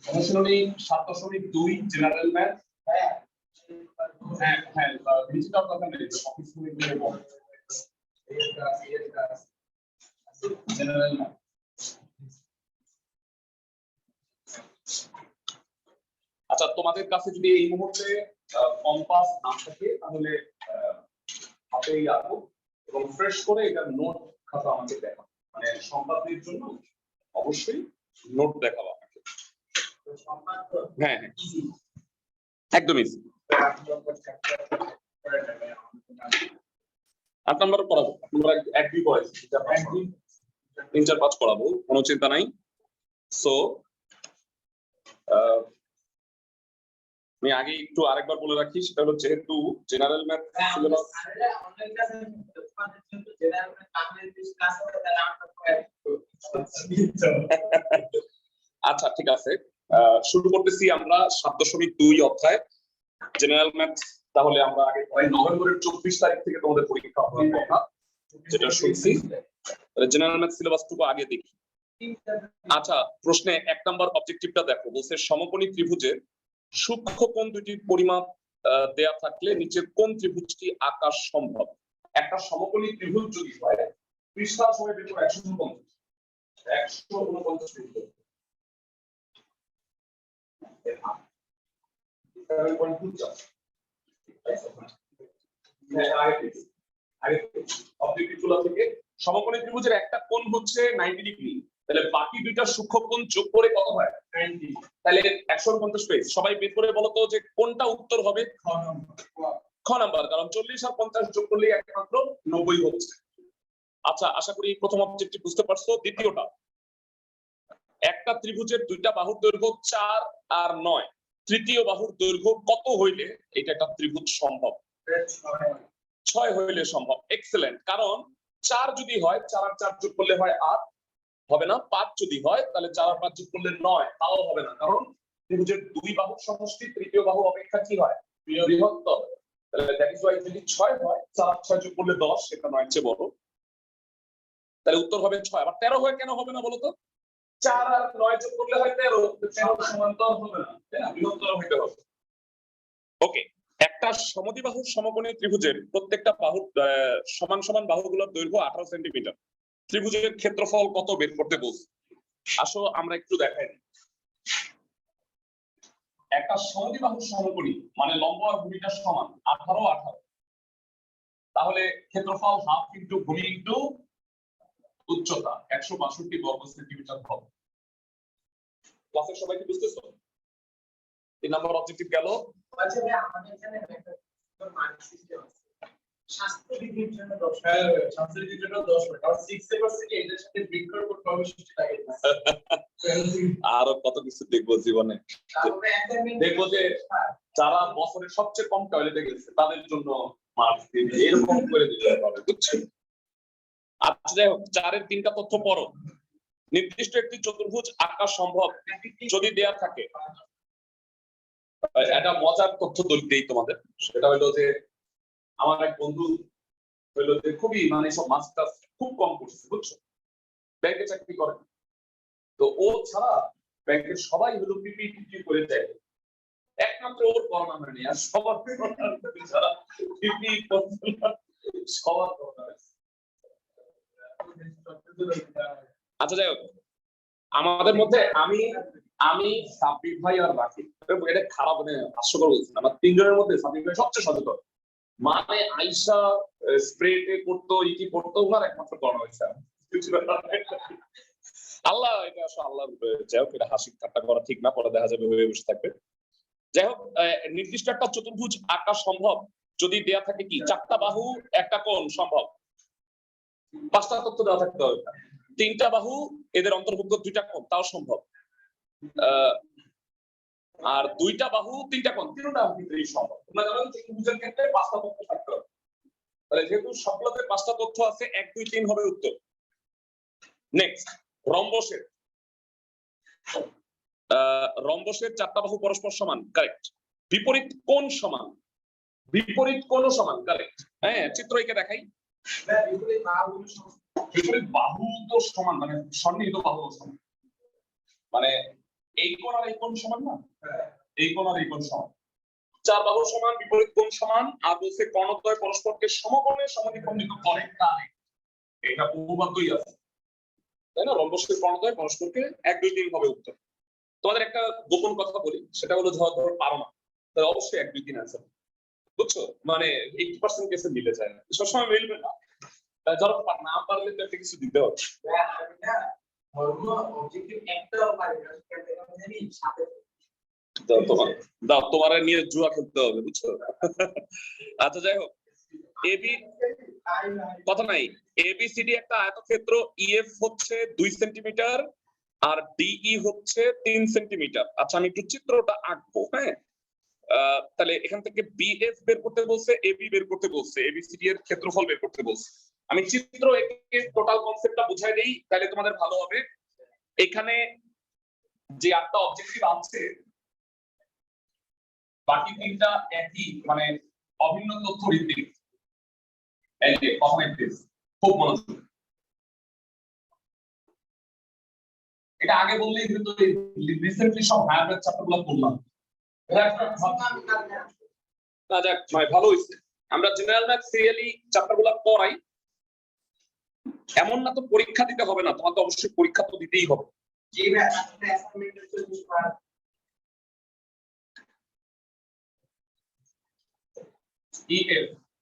অনুশীলনী 7.2 general math. হ্যাঁ হ্যাঁ ডিজিটাল কথা নেই, অফিস থেকে নিয়ে বল জেনারেল ম্যাথ। আচ্ছা, তোমাদের কাছে যদি এই মুহূর্তে কম্পাস না থাকে তাহলে হাতেই আঁকো এবং ফ্রেশ করে এটা নোট খাতা আমাকে দেখাও, মানে সম্পাদনের জন্য অবশ্যই নোট দেখাবো আমাকে। হ্যাঁ হ্যাঁ একদম ইজি। 8 নাম্বার পড়াবো, আমরা 1-2 পড়াইছি, 3-4-5 পড়াবো, কোনো চিন্তা নাই। সো আমি আগে একটু আরেকবার বলে রাখি, সেটা হলো যেহেতু জেনারেল ম্যাথ সিলেবাস আচ্ছা ঠিক আছে, শুরু করতেছি আমরা 7.2 অধ্যায় জেনারেল ম্যাথ। তাহলে আমরা আগে নভেম্বরের 24 তারিখ থেকে তোমাদের পরীক্ষা হওয়ার কথা যেটা শুনছি, জেনারেল ম্যাথ সিলেবাসটুকু আগে দেখি। আচ্ছা, প্রশ্নে 1 নাম্বার অবজেক্টিভটা দেখো, বলছে সমকোণী ত্রিভুজের সূক্ষ্ম কোণ দুটির পরিমাপ দেয়া থাকলে নিচের কোন ত্রিভুজটি আঁকা সম্ভব? একটা সমকোণী ত্রিভুজ যদি হয়, পৃষ্ঠার সময় বের করে 149 ডিগ্রি। সমকোণী ত্রিভুজের একটা কোণ হচ্ছে 90 ডিগ্রি, তাহলে বাকি দুইটা সূক্ষ্ম কোণ যোগ করে কত হয় 90, তাহলে 149 পেজ। সবাই বের করে বলো তো যে কোনটা উত্তর হবে? খ নাম্বার, কারণ 40 আর 50 যোগ করলে একমাত্র 90 হচ্ছে। আচ্ছা, আশা করি প্রথম অবজেক্টিভ বুঝতে পারছো। দ্বিতীয়টা, একটা ত্রিভুজের দুইটা বাহুর দৈর্ঘ্য 4 আর 9, তৃতীয় বাহুর দৈর্ঘ্য কত হইলে এটা একটা ত্রিভুজ সম্ভব? 6 হইলে সম্ভব। এক্সেলেন্ট, কারণ 4 যদি হয় 4 আর 4 যোগ করলে হয় 8, হবে না। 5 যদি হয় তাহলে 4 আর 5 যোগ করলে 9, তাও হবে না, কারণ ত্রিভুজের দুই বাহুর সমষ্টি তৃতীয় বাহু অপেক্ষা কি হয়? বৃহত্তর। তাহলে দ্যাট ইজ ওয়াই যদি 6 হয় 4 আর 6 যোগ করলে 10, সেটা 9 চেয়ে বড়, তাহলে উত্তর হবে 6। আবার 13 হয় কেন হবে না বলো তো? 4 আর 9 যোগ করলে হয় 13, 13 সমান্তরাল হবে না, তাই না? বৃহত্তর হইতে হবে। ওকে, একটা সমদ্বিবাহুর সমকোণী ত্রিভুজের প্রত্যেকটা বাহুর সমান সমান বাহুগুলোর দৈর্ঘ্য 18 সেন্টিমিটার। ত্রিভুজের ক্ষেত্রফল কত বের করতে বলছে? আসো আমরা একটু দেখাই। একটা সমদ্বিবাহুর সমকোণী মানে লম্ব আর ভূমিটা সমান 18 তাহলে ক্ষেত্রফল হাফ ইনটু ভূমি ইনটু উচ্চতা 162 বর্গ সেন্টিমিটার হবে। ক্লাসের সবাই কি বুঝতেছো? 3 নাম্বার অবজেক্টিভ গেল। আচ্ছা ভাই, আমাদের এখানে একটা মার্ক সিস্টেম আছে, শাস্ত্র বিধির জন্য 10, হ্যাঁ শাস্ত্র বিধির জন্য 10 হয়, কারণ 6 সেমিস্টারে এটার সাথে বিক্রয় করতে হবে 60 লাগে। আরো কত কিছু দেখবো জীবনে, দেখবো যে যারা বছরের সবচেয়ে কম টয়লেটে গেছে তাদের জন্য মার্ক দিবে, এরকম করে দিতে হবে, বুঝছো? আচ্ছা যাই হোক, 4-এর 3টা তথ্য পড়ো। নির্দিষ্ট একটি চতুর্ভুজ আঁকা সম্ভব যদি দেয়া থাকে। একটা মজার তথ্য দেই তোমাদের, সেটা হলো যে আমার এক বন্ধু হলো যে খুবই মানে সব মাস্টার্স খুব কম করছে, বুঝছো, ব্যাংকে চাকরি করে। তো ও ছাড়া ব্যাংকের সবাই হলো পিপিটি করে দেয়, একমাত্র ওর করোনা হয়নি, আর সবার ছাড়া পিপি সবার করোনা হয়েছে। আচ্ছা যাই হোক, আমাদের মধ্যে আমি সাব্বির ভাই আর রাকিব, এটা খারাপ মানে হাস্যকর বলছি, আমার 3 জনের মধ্যে সাব্বির ভাই সবচেয়ে সচেতন, মানে আইসা স্প্রে করতো, ইটি করতো, ওনার একমাত্র করোনা হয়েছে। আল্লাহ, এটা আসলে আল্লাহর যাই হোক, এটা হাসি ঠাট্টা করা ঠিক না, পরে দেখা যাবে হয়ে বসে থাকবে। যাই হোক, নির্দিষ্ট একটা চতুর্ভুজ আঁকা সম্ভব যদি দেয়া থাকে কি 4টা বাহু 1টা কোণ সম্ভব, 5টা তথ্য দেওয়া থাকতে হবে, 3টা বাহু এদের অন্তর্ভুক্ত 2টা কোণ তাও সম্ভব, আর 2টা বাহু 3টা কোণ 3টা ভিতরেই সম্ভব। তোমরা জানো চতুর্ভুজের ক্ষেত্রে 5টা তথ্য থাকতে হবে, তাহলে যেহেতু সবগুলোতে 5টা তথ্য আছে 1 2 3 হবে উত্তর। নেক্সট, রম্বসের 4টা বাহু পরস্পর সমান, কারেক্ট। বিপরীত কোণ সমান, বিপরীত কোণও সমান, কারেক্ট। হ্যাঁ, চিত্র এঁকে দেখাই। বিপরীত বাহু তো সমান, মানে সন্নিহিত বাহু সমান। মানে এই কোণ আর এই কোণ সমান না, এই কোণ আর এই কোণ সমান, চার বাহু সমান, বিপরীত কোণ সমান, আর বলছে কর্ণদ্বয় পরস্পরকে সমকোণে সমদ্বিখণ্ডিত করে কারে। এটা উপপাদ্যই আছে, তাই না? রম্বসের কর্ণদ্বয় পরস্পরকে 1 2 3 হবে উত্তর। তোমাদের একটা গোপন কথা বলি, সেটা হলো ধরো পারো না, তাহলে অবশ্যই 1 2 3 आंसर, বুঝছো? মানে 80% কেসে মিলে যায় না, সবসময় মিলবে না। ধরো না পারলে তো একটা কিছু দিতে হবে। তোমার নিয়ে জুয়া খেলতে হবে, বুঝছো? আচ্ছা যাই হোক, এবি কথা নাই, এবিসিডি একটা আয়তক্ষেত্র, ইএফ হচ্ছে 2 সেন্টিমিটার আর ডিই হচ্ছে 3 সেন্টিমিটার। আচ্ছা আমি একটু চিত্রটা আঁকবো, হ্যাঁ? তাহলে এখান থেকে বিএফ বের করতে বলছে, এবি বের করতে বলছে, এবিসিডি এর ক্ষেত্রফল বের করতে বলছে। আমি চিত্র একে টোটাল কনসেপ্টটা বুঝাই দেই, তাহলে তোমাদের ভালো হবে। এখানে যে 8টা অবজেক্টিভ আছে, বাকি 3টা একই, মানে অভিন্ন তথ্য ভিত্তিক। এই যে কথা নাই, খুব মনোযোগ। এটা আগে বললেই কিন্তু রিসেন্টলি সব হায়ার ম্যাথ চ্যাপ্টারগুলো পড়লাম। না যাক ভাই, ভালো হইছে। আমরা জেনারেল ম্যাথ সিএলই চ্যাপ্টারগুলো পড়াই, এমন না তো পরীক্ষা দিতে হবে না, তোমাকে অবশ্যই পরীক্ষা তো দিতেই হবে।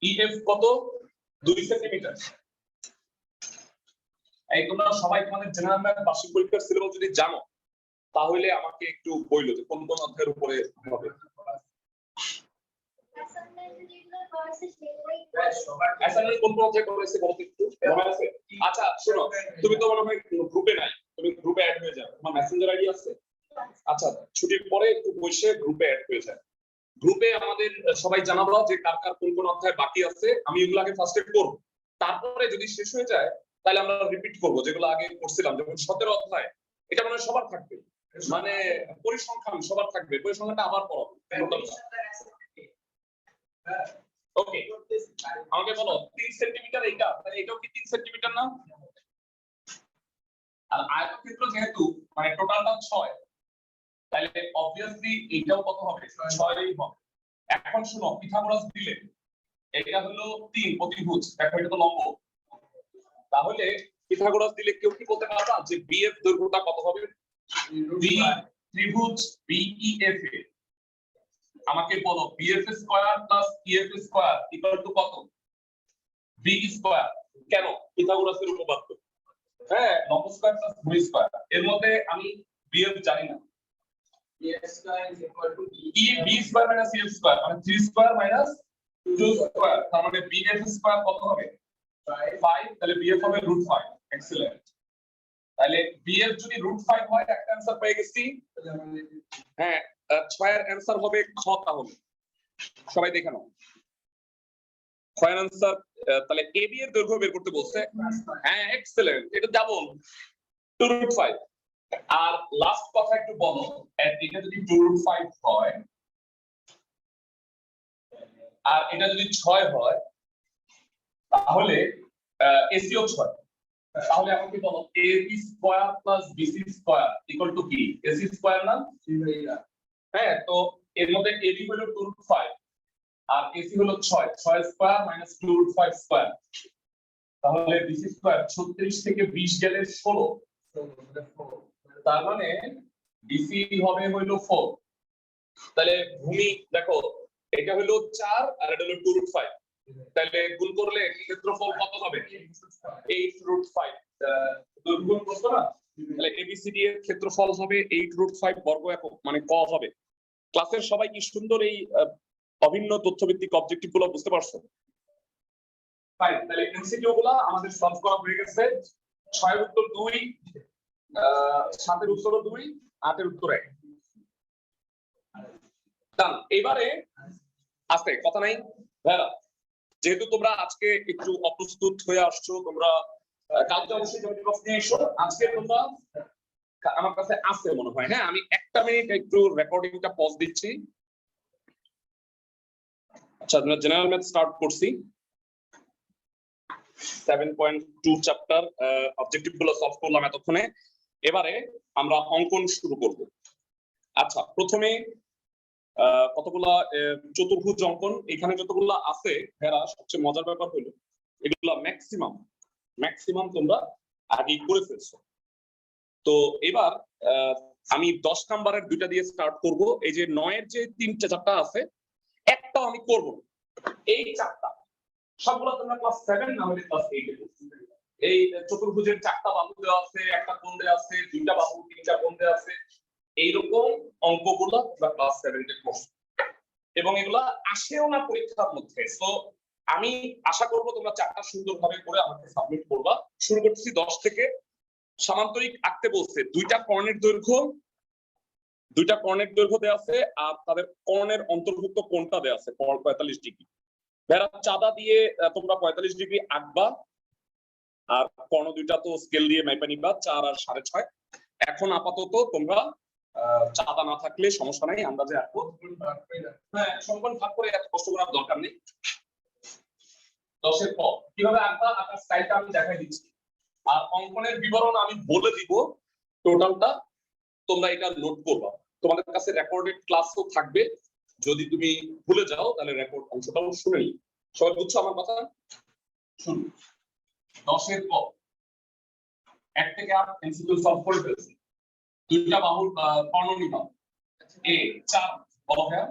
ইএফ কত? 2 সেন্টিমিটার। এই তোমরা সবাই তোমাদের জেনারেল ম্যাথ বার্ষিক পরীক্ষার সিলেবাস যদি জানো, তাহলে আমাকে একটু বইলো যে কোন কোন অধ্যায়ের উপরে হবে। অ্যাসাইনমেন্ট কোন কোন অধ্যায় করেছে বলতে একটু মনে আছে? আচ্ছা শোনো, তুমি তো মনে হয় গ্রুপে নাই, তুমি গ্রুপে অ্যাড হয়ে যাও। তোমার মেসেঞ্জার আইডি আছে? আচ্ছা ছুটির পরে একটু বসে গ্রুপে অ্যাড হয়ে যায়। গ্রুপে আমাদের সবাই জানাবো যে কার কার কোন কোন অধ্যায় বাকি আছে। আমি এগুলো আগে ফার্স্টে করব, তারপরে যদি শেষ হয়ে যায় তাহলে আমরা রিপিট করব যেগুলো আগে করছিলাম। যেমন 17 অধ্যায়, এটা মানে সবার থাকবে, মানে পরিসংখ্যান সবার থাকবে, পরিসংখ্যানটা আবার পড়াবো। ওকে, আমাকে বলো 3 সেন্টিমিটার এইটা, তাহলে এটাও কি 3 সেন্টিমিটার না? আর আয়তক্ষেত্র যেহেতু মানে টোটালটা 6, তাহলে অবভিয়াসলি এটাও কত হবে? 6ই হবে। এখন শুনো, পিথাগোরাস দিলে এটা হলো 3 প্রতিভুজ, দেখো এটা তো লম্ব, তাহলে পিথাগোরাস দিলে কেউ কি বলতে পারবা যে বিএফ দৈর্ঘ্যটা কত হবে? বি ত্রিভুজ বিইএফ এ আমাকে বলো BF square plus EF square equal to কত? B square. কেন? পিথাগোরাসের উপপাদ্য। হ্যাঁ, লম্ব স্কয়ার প্লাস ভূমি স্কয়ার। এর মধ্যে আমি বিএফ জানি না, BF square is equal to B square minus EF square, মানে 3 স্কয়ার মাইনাস 2 স্কয়ার, তার মানে বিএফ স্কয়ার কত হবে? 5। তাহলে বিএফ হবে √5। এক্সিলেন্ট। তাহলে বিএফ যদি √5 হয়, একটা आंसर পেয়ে গেছি। হ্যাঁ, 6 এর आंसर হবে খ। তাহলে সবাই দেখে নাও, খ এর आंसर। তাহলে এবি এর দৈর্ঘ্য বের করতে বলছে। হ্যাঁ এক্সিলেন্ট, এটা ডাবল 2√5। আর লাস্ট কথা একটু বলো, এটা যদি 2√5 হয় আর এটা যদি 6 হয়, তাহলে এসিও 6। তাহলে আমাকে বলো AB square plus BC square equal to কি? এসি স্কয়ার না? হ্যাঁ, তো এর মধ্যে এবি হলো 2√5 আর এসি হলো 6, 6 স্কয়ার মাইনাস 2√5 স্কয়ার, তাহলে বিসি স্কয়ার 36 থেকে 20 গেলে 16, তার মানে বিসি হবে হলো 4। তাহলে ভূমি দেখো, এটা হলো 4 আর এটা হলো 2√5, তাহলে গুণ করলে ক্ষেত্রফল কত হবে? 8√5। গুণ করতে না, তাহলে এবিসিডি এর ক্ষেত্রফল হবে 8√5 বর্গ একক, মানে ক হবে। ক্লাসের সবাই কি সুন্দর এই অভিন্ন তথ্যভিত্তিক অবজেক্টিভ গুলো বুঝতে পারছো? ফাইন, তাহলে এমসিকিউ গুলো আমাদের সলভ করা হয়ে গেছে। 6 এর উত্তর 2, 7 এর উত্তর 2, 8 এর উত্তর 1। ডান। এবারে আস্তে কথা নাই ভাইরা, যেহেতু তোমরা আজকে একটু অপ্রস্তুত হয়ে আসছো, তোমরা কালকে অবশ্যই জ্যামিতি বক্স নিয়ে এসো। আজকে তোমরা আমার কাছে আছে মনে হয়। হ্যাঁ, আমি 1 মিনিট একটু রেকর্ডিংটা পজ দিচ্ছি। আচ্ছা, আমরা জেনারেল ম্যাথ স্টার্ট করছি। 7.2 চ্যাপ্টার অবজেক্টিভ গুলো সলভ করলাম এতক্ষণে। এবারে আমরা অঙ্কন শুরু করব। আচ্ছা, প্রথমে কতগুলা চতুর্ভুজ অঙ্কন এখানে যতগুলা আছে, এরা সবচেয়ে মজার ব্যাপার হলো এগুলা ম্যাক্সিমাম তোমরা আগে করে ফেলছো। তো এবার আমি 10 নাম্বারের দুইটা দিয়ে স্টার্ট করব। এই যে 9 এর যে 3টা চারটা আছে, একটাও আমি করব না। এই চারটা সবগুলো তোমরা ক্লাস 7 না হলে ক্লাস 8 এ করছো। এই চতুর্ভুজের চারটা বাহু দেওয়া আছে, একটা কোণ দেওয়া আছে, দুইটা বাহু, তিনটা কোণ দেওয়া আছে, এইরকম অঙ্কগুলো তোমরা ক্লাস 7 এ করছো এবং এগুলা আসেও না পরীক্ষার মধ্যে। সো আমি আশা করব তোমরা চারটা সুন্দরভাবে করে আমাকে সাবমিট করবা। শুরু করতেছি 10 থেকে। সামান্তরিক আঁকতে বলছে, দুইটা কর্ণের দৈর্ঘ্য দেওয়া আছে আর তাদের কর্ণের অন্তর্ভুক্ত কোণটা দেওয়া আছে 45 ডিগ্রি। ভেড়া চাঁদা দিয়ে তোমরা 45 ডিগ্রি আঁকবা, আর কর্ণ দুইটা তো স্কেল দিয়ে মাইপা নিবা 4 আর 6.5। এখন আপাতত তোমরা চাঁদা না থাকলে সমস্যা নাই, আন্দাজে আঁকবো। হ্যাঁ, সম্পূর্ণ ভাগ করে এত কষ্ট করার দরকার নেই। 10 এর পর কিভাবে আঁকবা, আঁকার স্টাইলটা আমি দেখাই দিচ্ছি, আর অঙ্কনের বিবরণ আমি বলে দিব টোটালটা, তোমরা এটা নোট করবা। তোমাদের কাছে রেকর্ডেড ক্লাসও থাকবে, যদি তুমি ভুলে যাও তাহলে রেকর্ড অংশটাও শুনে নিই। সবাই বুঝছো আমার কথা? শুনুন, 10 এর পর 1 থেকে 8 এমসিকিউ সলভ করে ফেলছি। দুইটা বাহুর কর্ণ নিবা। এ 4 বলো হ্যাঁ,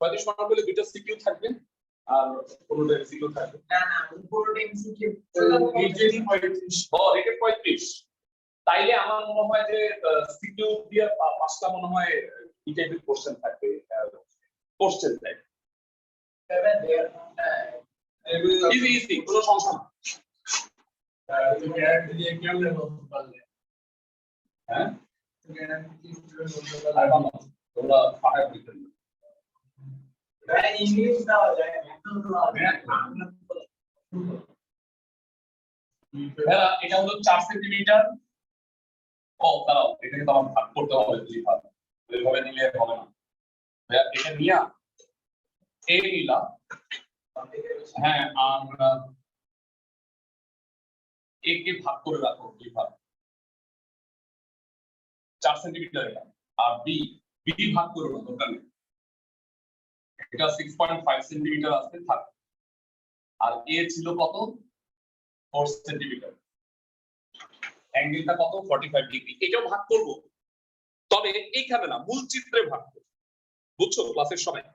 35 মার্ক বলে দুইটা সিকিউ থাকবে আর 15টা এমসিকিউ থাকবে। না না, 15টা এমসিকিউ রিটেন 35। ও রিটেন 35। তাইলে আমার মনে হয় যে সিকিউ দিয়ে 5টা মনে হয় এই টাইপের কোশ্চেন থাকবে, কোশ্চেন টাইপ। ইজি কোনো সমস্যা না। তুমি গ্যারান্টি দিয়ে কেমনে বলতে পারলে? হ্যাঁ, গ্যারান্টি দিয়ে তোমরা পাঠায় দিতে। ইংলিশ দেওয়া যায়, এটা হলো 4 সেন্টিমিটার। ও দাঁড়াও, এটাকে তো আমার ভাগ করতে হবে, এইভাবে নিলে হবে না। এটা নিয়ে এ নিলাম, হ্যাঁ, আর এ কে ভাগ করে রাখো কিভাবে, 4 সেন্টিমিটার এটা, আর বি ভাগ করো না, দরকার নেই। এটা 6.5 সেন্টিমিটার আছে, থাক। আর এ ছিল কত? 4 সেন্টিমিটার। অ্যাঙ্গেলটা কত? 45 ডিগ্রি। এটাও ভাগ করব, তবে এইখানে না, মূল চিত্রে ভাগ করব। বুঝছো ক্লাসের সময়?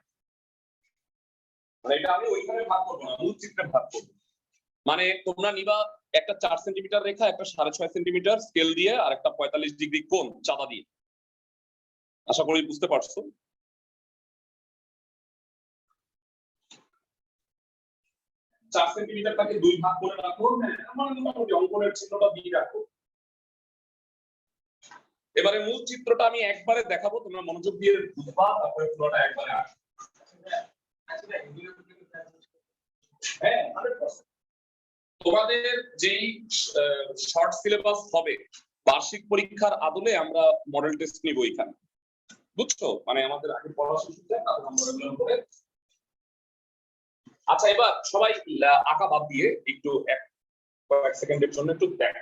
মানে এটা আমি ওইখানে ভাগ করব না, মূল চিত্রে ভাগ করব। মানে তোমরা নিবা একটা 4 সেন্টিমিটার রেখা, একটা 6.5 সেন্টিমিটার স্কেল দিয়ে, আর একটা 45 ডিগ্রি কোণ চাঁদা দিয়ে। আশা করি বুঝতে পারছো। চার সেন্টিমিটারটাকে 2 ভাগ করে রাখো। হ্যাঁ, আমার মোটামুটি অঙ্কনের চিত্রটা দিয়ে রাখো। এবারে মূল চিত্রটা আমি একবারে দেখাবো, তোমরা মনোযোগ দিয়ে বুঝবা, তারপরে পুরোটা একবারে আসবে। হ্যাঁ, 100%। তোমাদের যেই শর্ট সিলেবাস হবে বার্ষিক পরীক্ষার আদলে আমরা মডেল টেস্ট নিব এখানে, বুঝছো? মানে আমাদের আগে পড়া শেষ হচ্ছে, তারপর আমরা মডেল করে। আচ্ছা, এবার সবাই আঁকা বাদ দিয়ে একটু কয়েক সেকেন্ডের জন্য একটু দেখ।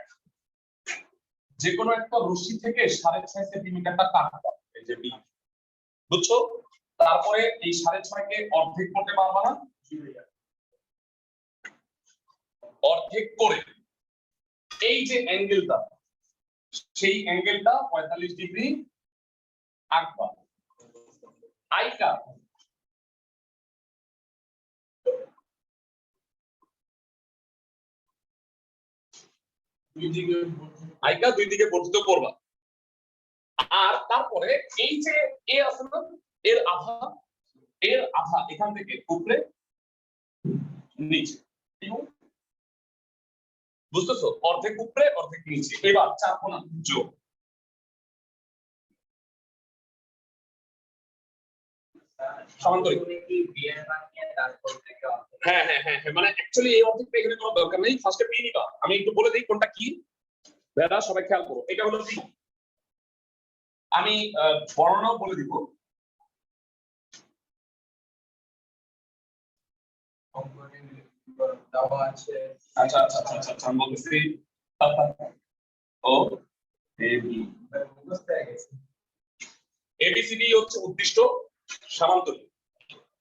যে কোনো একটা রশ্মি থেকে 6.5 সেন্টিমিটারটা কাটবা, এই যে বি, বুঝছো? তারপরে এই 6.5 কে অর্ধেক করতে পারবা না, অর্ধেক করে এই যে অ্যাঙ্গেলটা, সেই অ্যাঙ্গেলটা 45 ডিগ্রি আঁকবা। আইকা দুই দিকে বর্ধিত করবা। আর তারপরে এই যে এ আছে না, এর আধা এখান থেকে উপরে নিচে, বুঝতেছো? অর্ধেক উপরে অর্ধেক নিচে। এবার 4 কোণ যোগ। সমান্তরিক। হ্যাঁ হ্যাঁ হ্যাঁ, মানে অ্যাকচুয়ালি এই অর্ধেকটা এখানে কোনো দরকার নেই, ফার্স্টে বি নিবা। আমি একটু বলে দিই কোনটা কি, বেটা সবাই খেয়াল করো। এটা হলো বি, আমি বর্ণনাও বলে দিব। দেওয়া আছে। আচ্ছা আচ্ছা আচ্ছা আচ্ছা আচ্ছা, আমি বলতেছি ও এবিসিডি হচ্ছে উদ্দিষ্ট সামান্তরিক।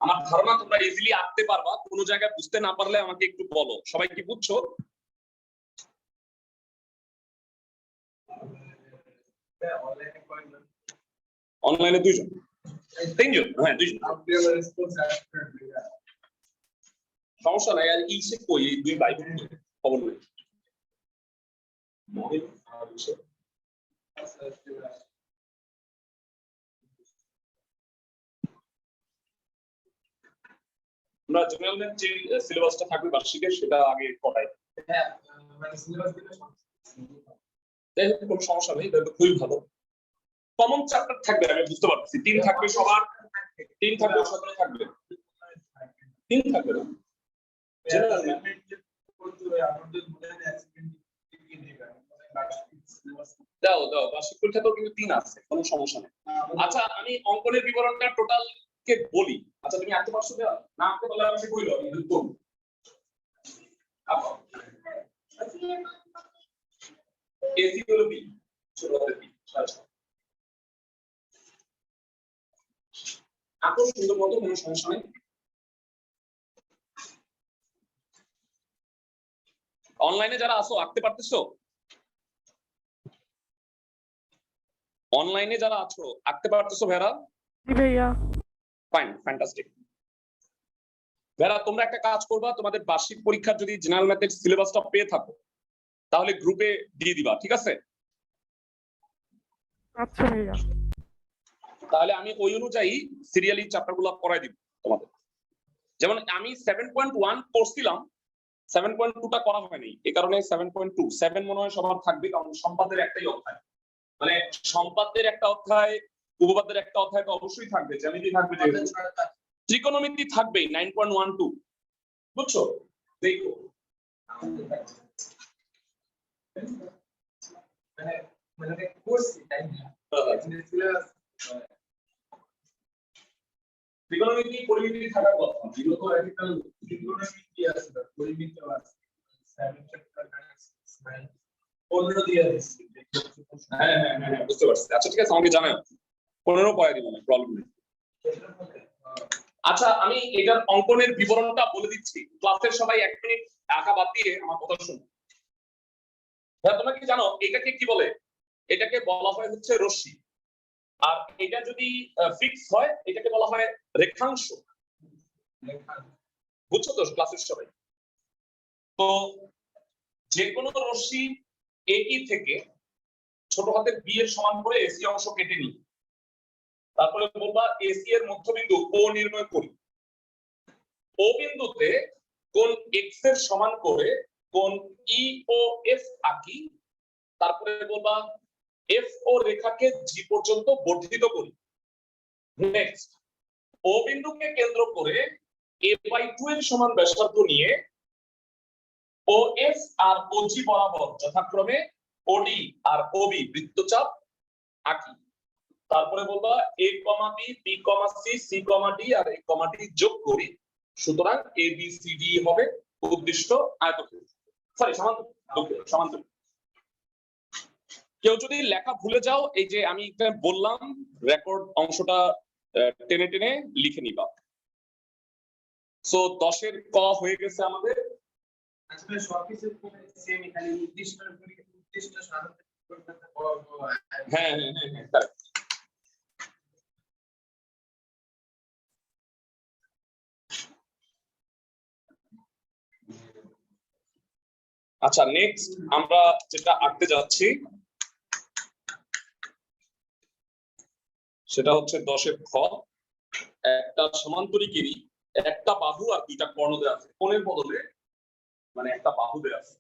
আমার ধারণা তোমরা ইজিলি আঁকতে পারবা, কোনো জায়গায় বুঝতে না পারলে আমাকে একটু বলো। সবাই কি বুঝছো? অনলাইনে 2 জন, 3 জন, হ্যাঁ 2 জন, সমস্যা নাই। আর ইসে কই এই 2 ভাই খবর নেই। মহিল আর ইসে আমরা জেনারেল ম্যাথ যে সিলেবাসটা থাকবে বার্ষিকের সেটা আগে কটাই। হ্যাঁ মানে সিলেবাস দিলে তাই কোনো সমস্যা নেই, এটা তো খুবই ভালো। কমন চ্যাপ্টার থাকবে, আমি বুঝতে পারছি। 3 থাকবে সবার, 3 থাকবে, 17 থাকবে, 3 থাকবে না জেনারেল ম্যাথ। দাও দাও, বার্ষিক পরীক্ষা তো কিন্তু 3 আছে, কোনো সমস্যা নেই। আচ্ছা আমি অঙ্কনের বিবরণটা টোটাল কে বলি। আচ্ছা তুমি আঁকতে পারছো না? আঁকতে পারলে আমাকে কইলো, আমি হেল্প করব। এসি হলো বি, ছোট হাতের বি। আচ্ছা আঁকো সুন্দর মতো, কোনো সমস্যা নেই। অনলাইনে যারা আসো আঁকতে পারতেছো? অনলাইনে যারা আছো আঁকতে পারতেছো ভেরা? জি ভাইয়া। Fine, fantastic. ভেরা তোমরা একটা কাজ করবা, তোমাদের বার্ষিক পরীক্ষার যদি জেনারেল ম্যাথের সিলেবাসটা পেয়ে থাকো তাহলে গ্রুপে দিয়ে দিবা, ঠিক আছে? আচ্ছা ভাইয়া। তাহলে আমি ওই অনুযায়ী সিরিয়ালি চ্যাপ্টারগুলো পড়াই দিব তোমাদের। যেমন আমি 7.1 করছিলাম, 7.2টা করা হয়নি, এই কারণে 7.2 7 মনে হয় সবার থাকবে, কারণ সম্পাদের একটাই অধ্যায়, মানে সম্পাদের একটা অধ্যায়, উপপাদ্যের একটা অধ্যায় তো অবশ্যই থাকবে, জ্যামিতি থাকবে, ত্রিকোণমিতি থাকবেই 9.12, বুঝছো? দেখো মানে কোর্স টাইম না সিলেবাস ত্রিকোণমিতি পরিমিতি থাকার কথা, থিওরিটিক্যাল ত্রিকোণমিতি আছে, পরিমিতি আছে, 7 চ্যাপ্টার 9 15 দিয়ে দিচ্ছি। হ্যাঁ হ্যাঁ হ্যাঁ বুঝতে পারছি। আচ্ছা ঠিক আছে, আমাকে জানাও, 15 পড়াই দিব না, প্রবলেম নেই। আচ্ছা আমি এটার অঙ্কনের বিবরণটা বলে দিচ্ছি, ক্লাসের সবাই 1 মিনিট আঁকা বাদ দিয়ে আমার কথা শুনো। হ্যাঁ তোমরা কি জানো এটাকে কি বলে? এটাকে বলা হয় হচ্ছে রশ্মি, আর এটা যদি ফিক্স হয় এটাকে বলা হয় রেখাংশ। বুঝছো তো ক্লাসের সবাই? তো যে কোনো রশ্মি এটি থেকে ছোট হাতের বি এর সমান করে এসি অংশ কেটে নিই, তারপরে বলবা এসি এর মধ্যবিন্দু ও নির্ণয় করি। ও বিন্দুতে কোণ এক্স এর সমান করে কোণ ই ও এফ আঁকি, তারপরে বলবা এফ ও রেখাকে জি পর্যন্ত বর্ধিত করি। নেক্সট ও বিন্দুকে কেন্দ্র করে a/2 এর সমান ব্যাসার্ধ নিয়ে ও এফ আর ও জি বরাবর যথাক্রমে ওডি আর ওবি বৃত্তচাপ আঁকি। তারপরে বলবা a, b, b, c, c, d R a, d যোগ করি। সুতরাং a b c d হবে উদ্দিষ্ট আয়তক্ষেত্র, সরি সমান্তরাল। কেউ যদি লেখা ভুলে যাও, এই যে আমি বললাম রেকর্ড অংশটা টেনে টেনে লিখে নিবা। সো 10 এর ক হয়ে গেছে আমাদের। আসলে সবকিছু সেম, খালি উদ্দিষ্ট সাধারণ হ্যাঁ হ্যাঁ হ্যাঁ হ্যাঁ কারেক্ট। আচ্ছা নেক্সট আমরা যেটা আঁকতে যাচ্ছি সেটা হচ্ছে 10 এর খ। একটা সমান্তরিকেরই একটা বাহু আর 2টা কর্ণ দেওয়া আছে, কোণের বদলে মানে একটা বাহু দেওয়া আছে।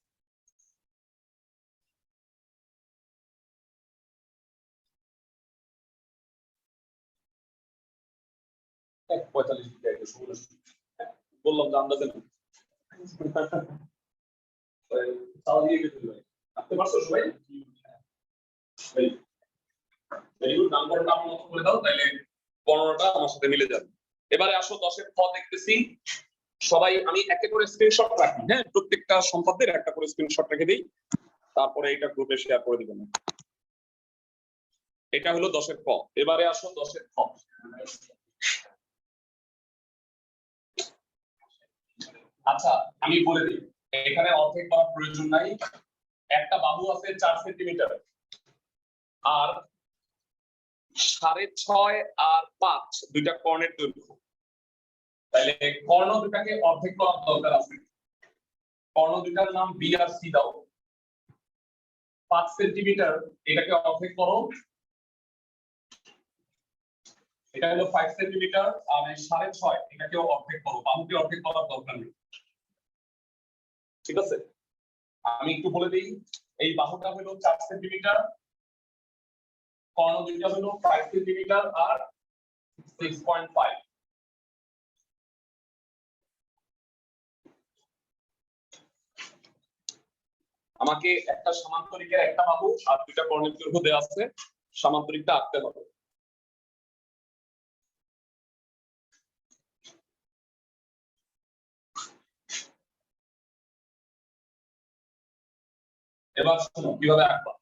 বললাম যে আন্দাজে না তাও দিয়ে গেছে ভাই, আঁকতে পারছো সবাই? ভেরি গুড, নাম্বারটা আমার মতো করে দাও, তাহলে 15টা আমার সাথে মিলে যাবে। এবারে আসো 10 এর খ দেখতেছি। সবাই আমি একটা করে স্ক্রিনশট রাখি, হ্যাঁ প্রত্যেকটা সম্পাদ্যের একটা করে স্ক্রিনশট রেখে দিই, তারপরে এটা গ্রুপে শেয়ার করে দিবেন। এটা হলো 10-এর ক। এবারে আসো 10-এর খ। আচ্ছা আমি বলে দিই, এখানে অর্ধেক করার প্রয়োজন নাই। একটা বাহু আছে 4 সেন্টিমিটার, আর 6.5 আর 5 দুইটা কর্ণের দৈর্ঘ্য। তাহলে কর্ণ দুটাকে অর্ধেক করার দরকার আছে। কর্ণ দুটার নাম বি আর সি দাও। 5 সেন্টিমিটার এটাকে অর্ধেক করো, এটা হলো 5 সেন্টিমিটার, আর 6.5 এটাকে অর্ধেক করো। বাহুকে অর্ধেক করার দরকার নেই, ঠিক আছে? আমি একটু বলে দিই, এই বাহুটা হলো 4 সেন্টিমিটার, কর্ণ দুইটা হলো 5 সেন্টিমিটার আর 6.5। আমাকে একটা সামান্তরিকের একটা বাহু আর দুইটা কর্ণের দৈর্ঘ্য দেওয়া আছে, সামান্তরিকটা আঁকতে হবে। এবার শোনো কিভাবে আঁকবা।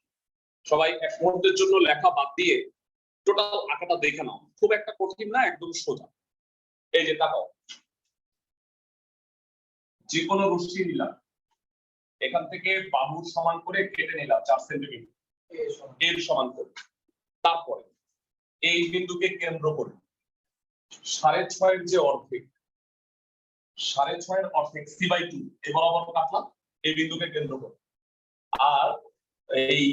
সবাই এক মুহূর্তের জন্য লেখা বাদ দিয়ে টোটাল আঁকাটা দেখে নাও, খুব একটা কঠিন না, একদম সোজা। এই যে তাকাও, যে কোনো রশ্মি নিলাম, এখান থেকে বাহুর সমান করে কেটে নিলাম 4 সেন্টিমিটার এর সমান করে। তারপরে এই বিন্দুকে কেন্দ্র করে 6.5 এর যে অর্ধেক, 6.5 এর অর্ধেক c/2 এ বরাবর কাটলাম এই বিন্দুকে কেন্দ্র করে। আর এই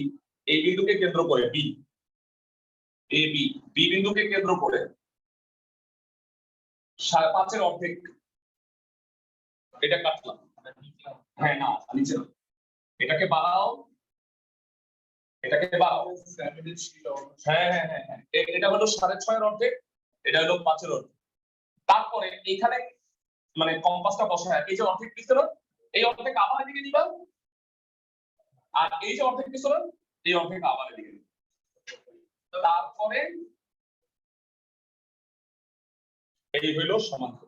এই বিন্দুকে কেন্দ্র করে বি, এ বি বি বিন্দুকে কেন্দ্র করে 5.5 এর অর্ধেক এটা কাটলাম। হ্যাঁ না নিচে না, এটাকে বাড়াও, এটাকে বাড়াও। হ্যাঁ হ্যাঁ হ্যাঁ হ্যাঁ, এটা হলো 6.5 এর অর্ধেক, এটা হলো 5 এর অর্ধেক। তারপরে এখানে মানে কম্পাসটা বসায়, এই যে অর্ধেক পিছনে, এই অর্ধেক আবার এদিকে নিবা, আর এই যে অর্ধেক পিছনে, এই অর্ধেক আবার এদিকে নিবা। তারপরে এই হইল সমান্তরাল।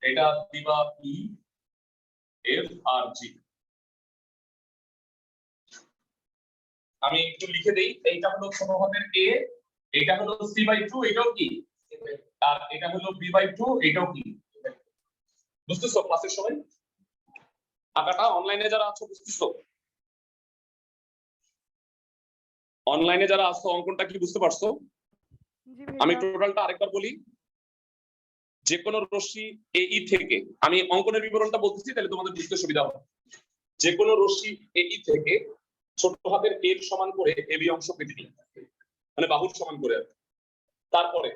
এটা দিবা ই এফ আর জি। আমি একটু লিখে দেই, এইটা হলো ছোট হাতের এ, এটা হলো c/2, এটাও কি, আর এটা হলো b/2, এটাও কি। বুঝতেছো ক্লাসের সবাই আঁকাটা? অনলাইনে যারা আছো বুঝতেছো? অনলাইনে যারা আছো অঙ্কনটা কি বুঝতে পারছো? আমি টোটালটা আরেকবার বলি, যে কোনো রশ্মি এই থেকে, আমি অঙ্কনের বিবরণটা বলতেছি তাহলে তোমাদের বুঝতে সুবিধা হবে। যে কোনো রশ্মি এই থেকে ছোট হাতের এর সমান করে এবি অংশ কেটে নিই, মানে বাহুর সমান করে। তারপরে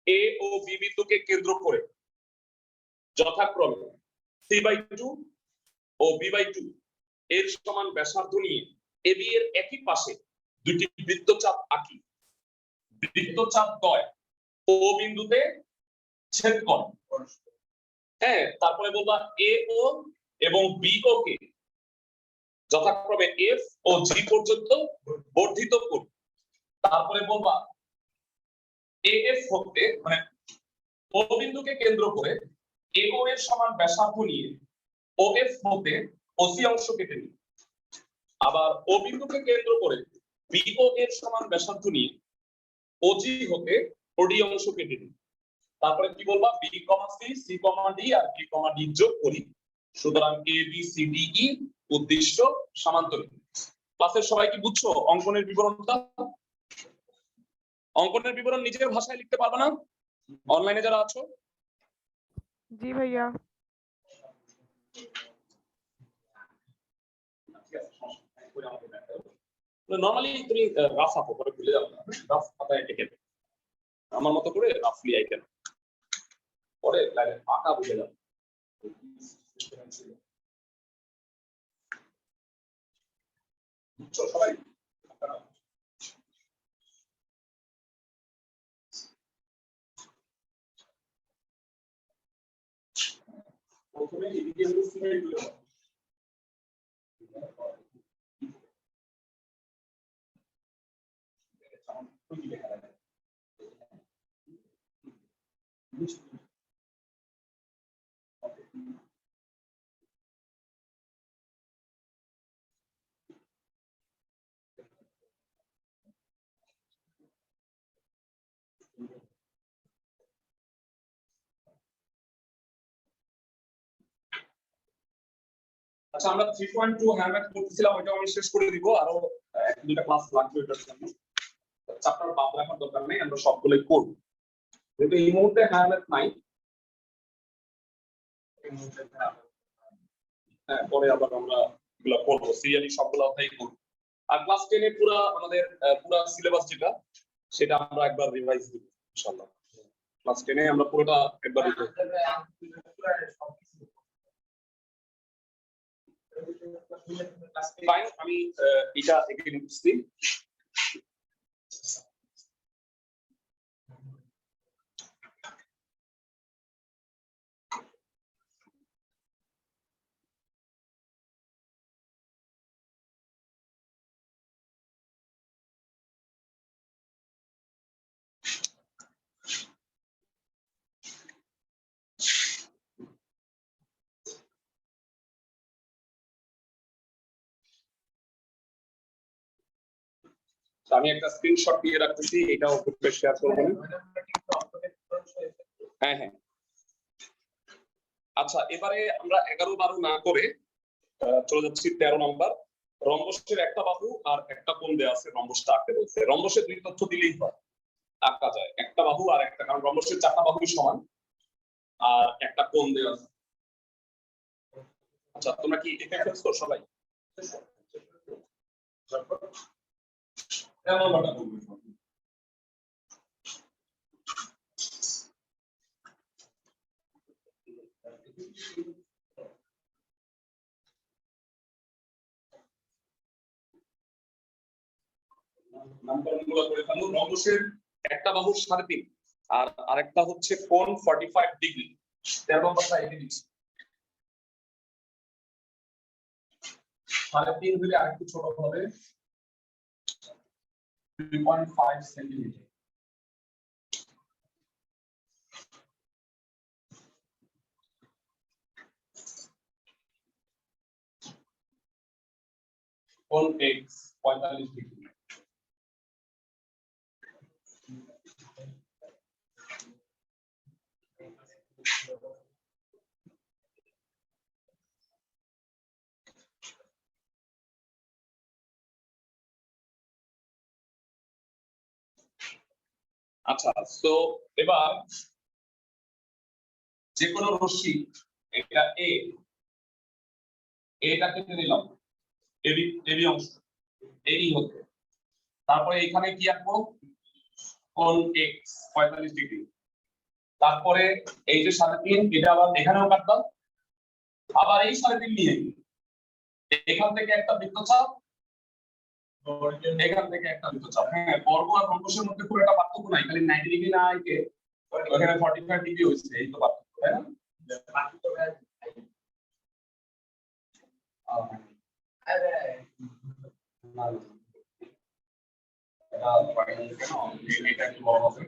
এ ও বি বিন্দুকে কেন্দ্র করে যথাক্রমে c/2 ও b/2 এর সমান ব্যাসার্ধ নিয়ে এবি এর একই পাশে দুটি বৃত্তচাপ আঁকি। বৃত্তচাপ দ্বয় ও বিন্দুতে ছেদ করে। হ্যাঁ, তারপরে বলবা এ ও এবং বি ও কে যথাক্রমে এফ ও জি পর্যন্ত বর্ধিত করি। তারপরে বলবা এএফ হতে মানে ও বিন্দুকে কেন্দ্র করে এও এর সমান ব্যাসার্ধ নিয়ে ওএফ হতে ওসি অংশ কেটে নিই। আবার ও বিন্দুকে কেন্দ্র করে বিও এর সমান ব্যাসার্ধ নিয়ে ওজি হতে ওডি অংশ কেটে নিই। তারপরে কি বলবা B comma C, c comma D আর বি কমা ডি যোগ করি। সুতরাং A B C D E উদ্দেশ্য সমান্তরিক। ক্লাসের সবাই কি বুঝছো অঙ্কনের বিবরণটা? অঙ্কনের বিবরণ নিজের ভাষায় লিখতে পারবে না অনলাইনে যারা আছো? জি ভাইয়া। নরমালি তুমি রাফ আঁকো, পরে ভুলে যাবে না, রাফ খাতায় এঁকে দেবে আমার মতো করে, রাফলি আইকেন পরে লাইনে আঁকা বুঝে যাবে। বুঝছো সবাই? প্রথমে এদিকে হলো সিমেন্ট গুলো, আচ্ছা আমরা 3.2 হ্যান্ডম্যাথ করতেছিলাম, ওইটা আমি শেষ করে দিব, আরো এক দুইটা ক্লাস লাগবে ওইটার জন্য। চ্যাপ্টার বাদ রাখার দরকার নেই, আমরা সবগুলোই করব। যেহেতু এই মুহূর্তে হ্যান্ডম্যাথ নাই, হ্যাঁ পরে আবার আমরা এগুলো করবো, সিরিয়ালি সবগুলো অধ্যায় করবো। আর ক্লাস 10 এ পুরো আমাদের পুরো সিলেবাস যেটা, সেটা আমরা একবার রিভাইজ দিব ইনশাআল্লাহ। ক্লাস 10 এ আমরা পুরোটা একবার রিভাইজ ফাইন। আমি এটা এখানে লিখছি। আমি একটা স্ক্রিনশট দিয়ে রাখতেছি, এটাও গ্রুপে শেয়ার করব। হ্যাঁ হ্যাঁ। আচ্ছা এবারে আমরা 11-12 না করে চলে যাচ্ছি 13 নম্বর। রম্বসের একটা বাহু আর একটা কোণ দেয়া আছে, রম্বসটা আঁকতে বলছে। রম্বসের দুই তথ্য দিলেই হয়, আঁকা যায় একটা বাহু আর একটা, কারণ রম্বসের চারটা বাহুই সমান আর একটা কোণ দেয়া আছে। আচ্ছা তোমরা কি এটা ফেলছো সবাই? নামকরণগুলো করে ফেলো। রম্বসের একটা বাহু 3.5 আর আরেকটা হচ্ছে কোণ 45 ডিগ্রি। 13 নম্বরটা এখানে দিচ্ছি। 3.5 হলে আরেকটু ছোট হবে, 3.5 সেন্টিমিটার। কোণ x 45 ডিগ্রি। আচ্ছা তো এবার যে কোনো রশ্মি, এটা এ, এটা কেটে নিলাম, এবি এবি অংশ এই হচ্ছে। তারপরে এখানে কি আঁকবো, কোণ x 45 ডিগ্রি। তারপরে এই যে 3.5, এটা আবার এখানেও কাটলাম, আবার এই 3.5 নিয়ে এখান থেকে একটা বৃত্তচাপ, এখান থেকে একটা বৃত্তচাপ। হ্যাঁ বর্গ আর রম্বসের মধ্যে খুব একটা পার্থক্য নাই, খালি 90 ডিগ্রি না আইকে ওখানে 45 ডিগ্রি হয়েছে, এই তো পার্থক্য, তাই না? এটা একটু বড় হবে।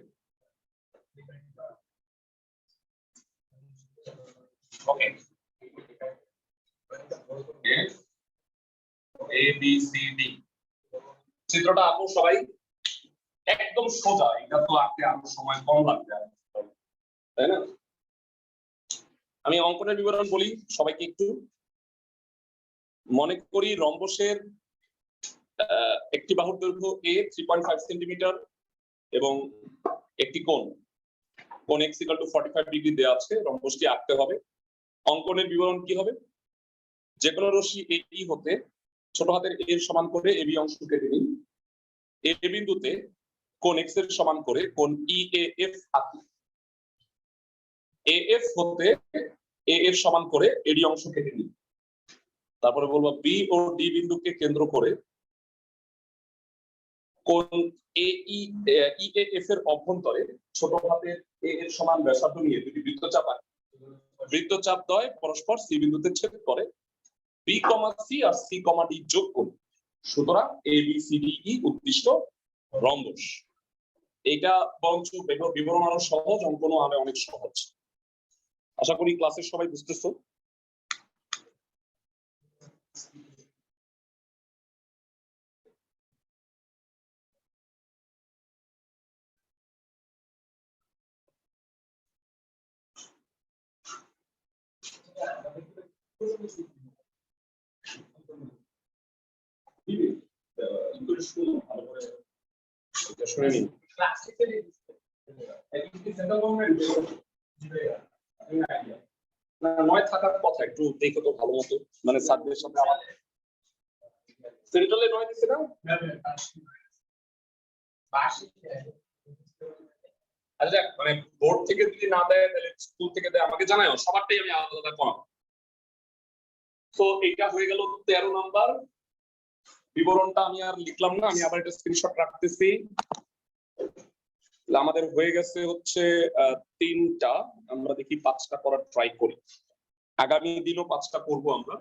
ওকে এ বি সি ডি চিত্রটা আঁকো সবাই, একদম সোজা। এটা তো আঁকতে আরো সময় কম লাগবে, তাই না? আমি অঙ্কনের বিবরণ বলি সবাইকে একটু। মনে করি রম্বসের একটি বাহুর দৈর্ঘ্য a 3.5 সেন্টিমিটার এবং একটি কোণ x = 45 ডিগ্রি দেওয়া আছে। রম্বসটি আঁকতে হবে। অঙ্কনের বিবরণ কি হবে, যে কোনো রশ্মি এই হতে ছোট হাতের a এর সমান করে এবি অংশ কেটে নিন। এ বিন্দুতে কোণ x এর সমান করে কোণ EAF আঁকি। AF হতে a এর সমান করে এডি অংশ কেটে নিন। তারপরে বলবো বি ও ডি বিন্দুকে কেন্দ্র করে কোণ EAF এর অভ্যন্তরে ছোট হাতের a এর সমান ব্যাসার্ধ নিয়ে দুটি বৃত্তচাপ আঁকি। বৃত্তচাপ দ্বয় পরস্পর সি বিন্দুতে ছেদ করে বি, সি আর সি, ডি যোগ করুন। সুতরাং ABCDE উদ্দিষ্ট রম্বস। এটা বরঞ্চ বিবরণ আরো সহজ, অঙ্কনও আরো অনেক সহজ। আশা করি ক্লাসের সবাই বুঝতেছো। শুনে নিন। ক্লাস 6 এর একটু কি সেন্ট্রাল গভর্নমেন্ট জি ভাইয়া আমি আইডিয়া না 9 থাকার কথা, একটু দেখো তো ভালো মতো, মানে সার্ভের সাথে আমার সেন্ট্রালে 9 দিছে না। আচ্ছা মানে বোর্ড থেকে যদি না দেয় তাহলে স্কুল থেকে দেয়, আমাকে জানাও, সবারটাই আমি আলাদা আলাদা করাবো। তো এইটা হয়ে গেল 13 নাম্বার। বিবরণটা আমি আর লিখলাম না, আমি আবার একটা স্ক্রিনশট রাখতেছি। আমাদের হয়ে গেছে হচ্ছে 3টা, আমরা দেখি 5টা করার ট্রাই করি, আগামী দিনও 5টা করব আমরা।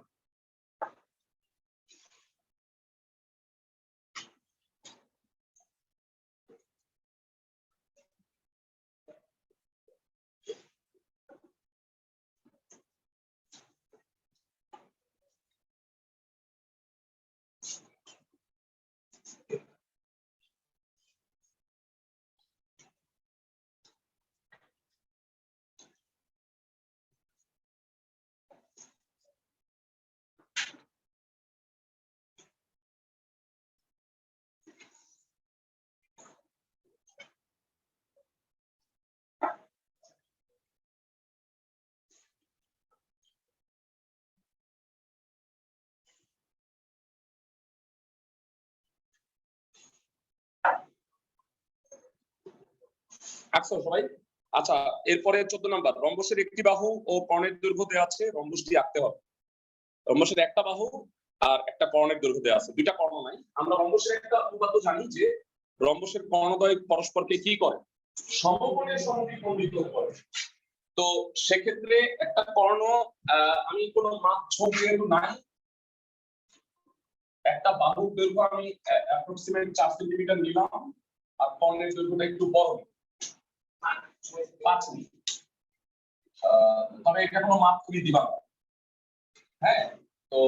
আচ্ছা সবাই, আচ্ছা এরপরে 14 নাম্বার, রম্বসের একটি বাহু ও কর্ণের দৈর্ঘ্য দেওয়া আছে, রম্বসটি আঁকতে হবে। রম্বসের একটা বাহু আর একটা কর্ণের দৈর্ঘ্য দেওয়া আছে, দুইটা কর্ণ নাই। আমরা রম্বসের একটা উপপাদ্য জানি যে রম্বসের কর্ণদ্বয় পরস্পরকে কি করে, সমকোণে সমদ্বিখণ্ডিত করে। তো সেক্ষেত্রে একটা কর্ণ, আমি কোনো মাপ ছোপ যেহেতু নাই, একটা বাহুর দৈর্ঘ্য আমি অ্যাপ্রক্সিমেট 4 সেন্টিমিটার নিলাম, আর কর্ণের দৈর্ঘ্যটা একটু বড় 5 মিলি। তবে এটা কোনো মাপ খুবই দিবা না। হ্যাঁ, তো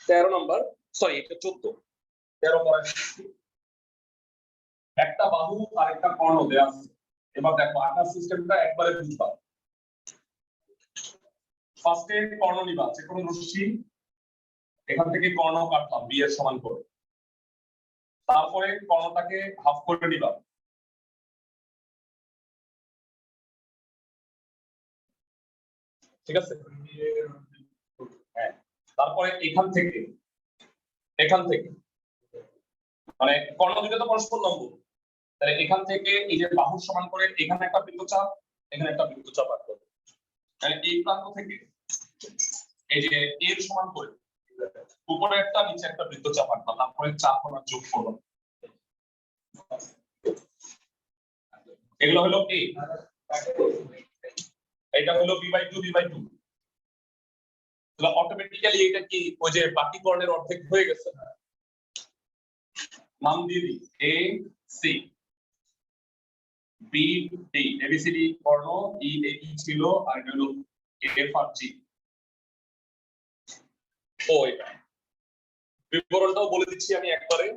13 নম্বর, সরি এটা 14, 13 পরে একটা বাহু আর একটা কর্ণ দেয়া আছে। এবার দেখো আকার সিস্টেমটা একবারে বুঝবা। ফার্স্টে কর্ণ নিবা, যে কোনো রশ্মি এখান থেকে কর্ণ কাটলাম বি এর সমান করে, তারপরে কর্ণটাকে হাফ করে নিবা। ঠিক আছে, হ্যাঁ, তারপরে এখান থেকে মানে কর্ণ দুটো তো পরস্পর লম্ব, তাহলে এখান থেকে এই যে বাহুর সমান করে এখানে একটা বৃত্তচাপ, এখানে একটা বৃত্তচাপ আঁকতে হবে। তাহলে এই প্রান্ত থেকে এই যে এর সমান করে উপরে একটা নিচে একটা বৃত্তচাপ আঁকলাম, তারপরে চাপ আমরা যোগ করলাম। এগুলো হলো এ, এটা হলো b/2 b/2। তাহলে অটোমেটিক্যালি এটা কি ওই যে বাকি কর্ণের অর্ধেক হয়ে গেছে, নাম দিয়ে দিই A C B D, ABCD কর্ণ, ই এই ছিল, আর এটা হলো এফ আর জি। ও এটা বিবরণটাও বলে দিচ্ছি আমি একবারে।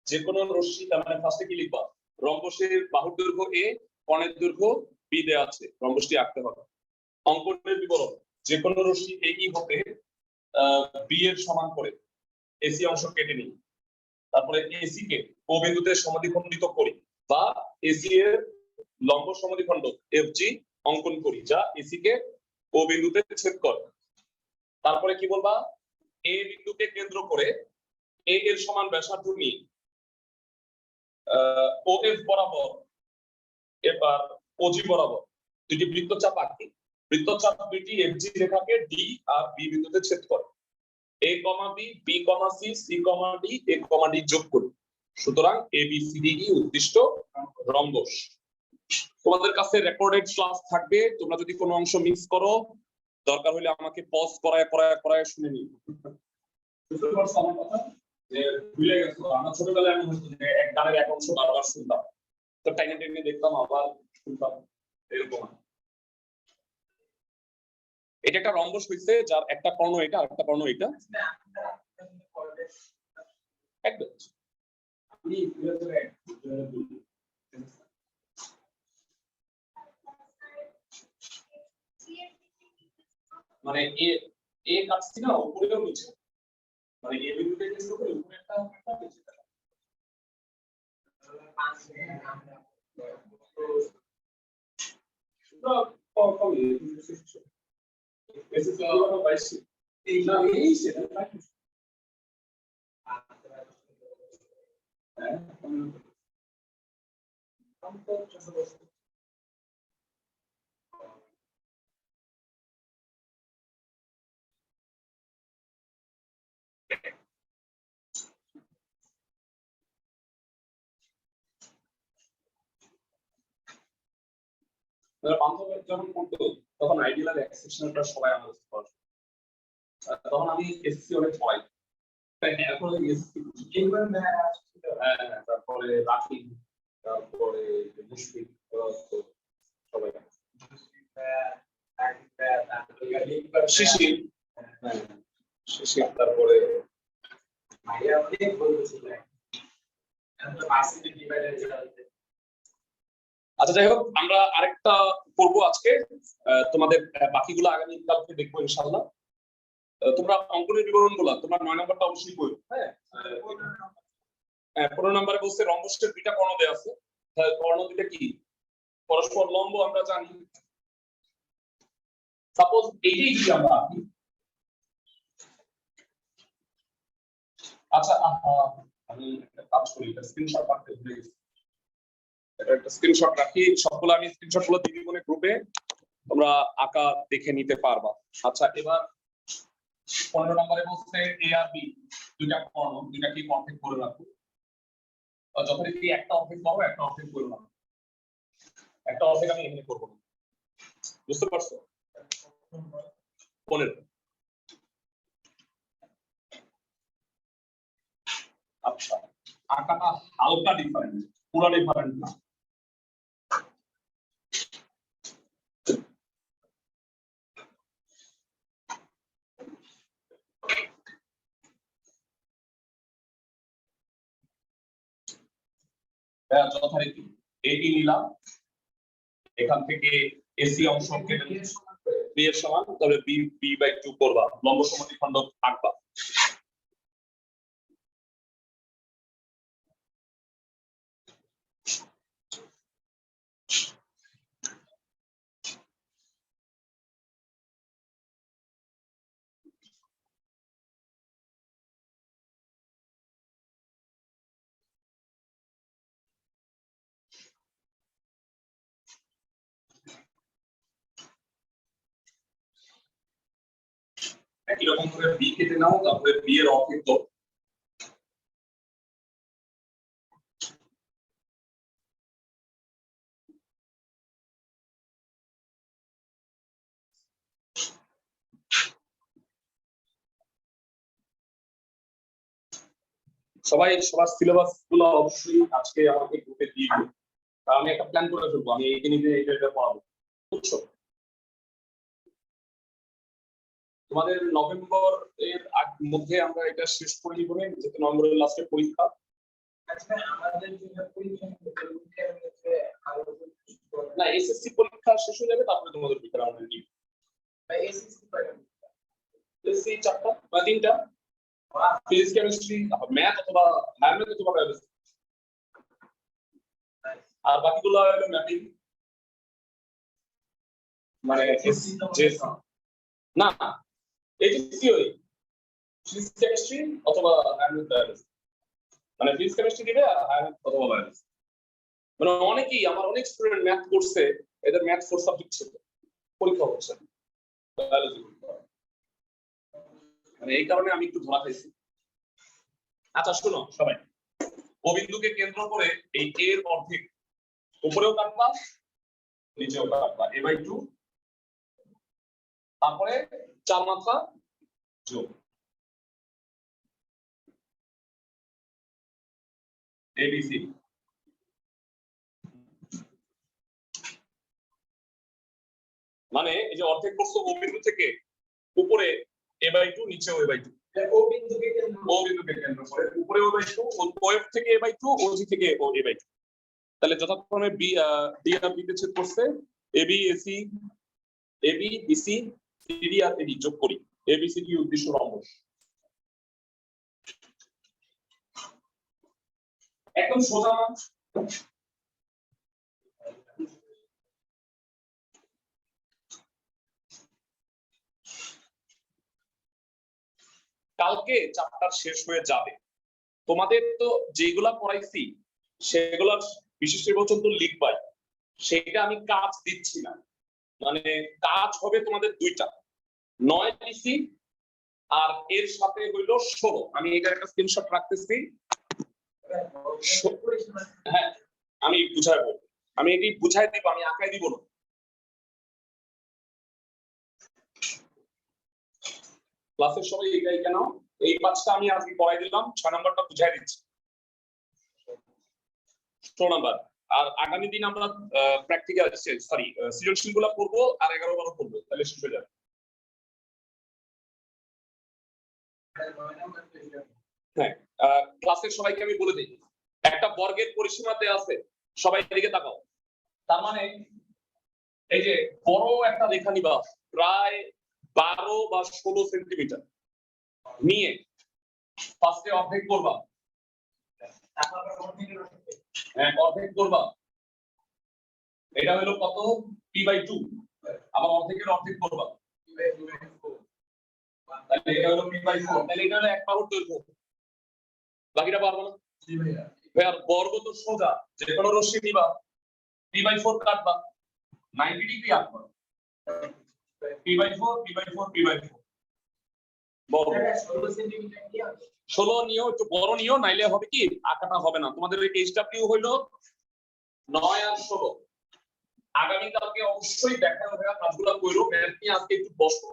যে কোনো রশ্মি, তার মানে ফার্স্টে কি লিখবা, রম্বসের বাহুর দৈর্ঘ্য এ, কর্ণের দৈর্ঘ্য বি দেয়া আছে, রম্বসটি আঁকতে হবে। অঙ্কনের বিবরণ, যে কোনো রশ্মি এই হতে বি এর সমান করে এসি অংশ কেটে নিই, তারপরে এসি কে ও বিন্দুতে সমদ্বিখণ্ডিত করি, বা এসি এর লম্ব সমদ্বিখণ্ড এফজি অঙ্কন করি, যা এসি কে ও বিন্দুতে ছেদ করে। তারপরে কি বলবা, এ বিন্দুকে কেন্দ্র করে এ এর সমান ব্যাসার্ধ নিয়ে ওএফ বরাবর এবার ওজি বরাবর দুটি বৃত্তচাপ আঁকি। বৃত্তচাপ দুটি এফজি রেখাকে ডি আর বি বিন্দুতে ছেদ করে। এ কমা B, B comma C, c comma D, এ কমা ডি যোগ করি। সুতরাং A B C D উদ্দিষ্ট rhombus. তোমাদের কাছে রেকর্ডেড ক্লাস থাকবে, তোমরা যদি কোনো অংশ মিস করো দরকার হলে আমাকে পজ করায় শুনে নিই। বুঝতে পারছো আমার কথা? যে ভুলে গেছো, আমরা ছোটবেলায় এমন হতো যে এক গানের এক অংশ বারবার শুনতাম, তো টাইনে টাইনে দেখতাম আবার শুনতাম, এরকম। এটা একটা রম্বস হইছে যার একটা কর্ণ এটা আর একটা কর্ণ এটা, একদম। মানে এ এ কাটছি না উপরেও নিচে, মানে এ বিন্দুতে কেন্দ্র করে উপরে একটা নিচে একটা। বান্ধবের যখন করতো তখন আইডিয়াল এক্সেপশনালটা সবাই আমাদের পড়াশোনা তখন আমি এসএসসি অনেক পড়াই এখন এসএসসি তারপরে রাখি তারপরে মুশফিক সবাই শিশির শিশির তারপরে আচ্ছা যাই হোক আমরা আরেকটা করব আজকে তোমাদের বাকিগুলো আগামী কালকে দেখবো ইনশাআল্লাহ তোমরা অঙ্কনের বিবরণগুলো তোমরা 9 নম্বরটা অবশ্যই করো হ্যাঁ 15 নম্বরে বলছে রম্বসের দুইটা কর্ণ দেয়া আছে তাহলে কর্ণ দুইটা কি পরস্পর লম্ব আমরা জানি সাপোজ এইটাই যদি আমরা আঁকি আচ্ছা আমি একটা কাজ করি এটা স্ক্রিনশট রাখতে ভুলে গেছি এটা একটা স্ক্রিনশট রাখি সবগুলো আমি স্ক্রিনশটগুলো দিয়ে দিব গ্রুপে তোমরা আঁকা দেখে নিতে পারবা আচ্ছা এবার 15 নম্বরে বলছে এ আর বি দুইটা কর্ণ দুইটা কি কনফিগ করে রাখো যখন কি একটা অবজেক্ট পাবো একটা অবজেক্ট করব না একটা অবজেক্ট আমি এখানে করব না বুঝতে পারছো 15 আচ্ছা আঁকাটা হালকা ডিফারেন্ট পুরো ডিফারেন্ট না যথারীতি এটি নিলাম এখান থেকে এসি অংশ কেটে বি এর সমান তবে বি বি বাই 2 করবা লম্ব সমদ্বিখণ্ড আঁকবা একই রকম করে বি কেটে নাও তারপরে বি এর অর্ধেক দাও সবাই সবার সিলেবাস গুলো অবশ্যই আজকে আমাকে গ্রুপে দিয়ে দিও আমি একটা প্ল্যান করে ফেলবো আমি এই দিনে এটা পড়াবো বুঝছো তোমাদের নভেম্বর এর মধ্যে আমরা এটা শেষ করে নিব যেহেতু নভেম্বরের লাস্টে পরীক্ষা আচ্ছা আমাদের যে পরীক্ষা না এসএসসি পরীক্ষা শেষ হয়ে যাবে তারপরে তোমাদের পরীক্ষা আমরা নিব এসএসসি পরীক্ষা এসএসসি চারটা বা তিনটা ফিজিক্স কেমিস্ট্রি ম্যাথ অথবা ম্যাথ অথবা বায়োলজি আর বাকিগুলো হলো ম্যাপিং মানে না এই যে সিওই ফিজিক্স কেমিস্ট্রি অথবা বায়োলজি মানে ফিজিক্স কেমিস্ট্রি দিবে আর অথবা বায়োলজি মানে অনেকেই আমার অনেক স্টুডেন্ট ম্যাথ করছে এদের ম্যাথ 4 সাবজেক্ট ছিল পরীক্ষা হচ্ছে বায়োলজি মানে এই কারণে আমি একটু ধরা খাইছি আচ্ছা শোনো সবাই ও বিন্দুকে কেন্দ্র করে এই a এর অর্ধেক উপরেও কাটবা নিচেও কাটবা a/2 তারপরে 4 মাথা যোগ ABC মানে এই যে অর্ধেক করছো ও বিন্দু থেকে উপরে a/2 নিচেও a/2 ও বিন্দুকে কেন্দ্র করে উপরে a/2 ওএফ থেকে a/2 ওজি থেকে a/2 তাহলে যথাক্রমে বি ডি আর বি তে ছেদ করছে AB AC AB BC CD আর এডি যোগ করি এবিসিডি উদ্দেশ্য রম্বস একদম সোজা কালকে চ্যাপ্টার শেষ হয়ে যাবে। তোমাদের তো যেগুলা পড়াইছি সেগুলা বিশেষ নির্বাচন তো লিখবাই, সেটা আমি কাজ দিচ্ছি না। মানে কাজ হবে তোমাদের দুইটা, 9 দিছি আর এর সাথে হইলো 16। আমি এটার একটা স্ক্রিনশট রাখতেছি। হ্যাঁ আমি বুঝাবো, আমি এটি বুঝাই দিব, আমি আঁকাই দিব না। ক্লাসের সবাই এটাই কেন, এই 5টা আমি আজকে পড়াই দিলাম, 6 নাম্বারটা বুঝাই দিচ্ছি, 16 নাম্বার। আর আগামী দিন আমরা প্র্যাকটিক্যাল সরি সৃজনশীল গুলা পড়বো আর 11-12 পড়বো, তাহলে শেষ হয়ে যাবে। হ্যাঁ ক্লাসের সবাইকে আমি বলে দিই, একটা বর্গের পরিসীমাতে আছে, সবাই এদিকে তাকাও। তার মানে এই যে বড় একটা রেখা নিবা প্রায় 12 বা 16 সেন্টিমিটার নিয়ে ফার্স্টে অর্ধেক করবা। হ্যাঁ অর্ধেক করবা, এটা হলো কত p/2, আবার অর্ধেকের অর্ধেক করবা, তাহলে এটা হলো p/4, তাহলে এটা হলো 1 বাহুর দৈর্ঘ্য। বাকিটা পারবো না ভাইয়া, বর্গ তো সোজা, যে কোনো রশ্মি নিবা p/4 কাটবা, 90 degree আঁকবা, p/4 p/4 p/4 বর্গ। 16 নিও, একটু বড় নিও, নাইলে হবে কি আঁকাটা হবে না। তোমাদের এই এইচডব্লিউ হইলো 9 আর 16। আগামী কালকে অবশ্যই দেখা হবে, কাজগুলো কইরো, ম্যাথ নিয়ে আজকে একটু বসো,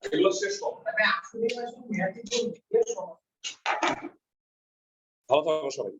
এগুলো শেষ করো। ভালো থাকো সবাই।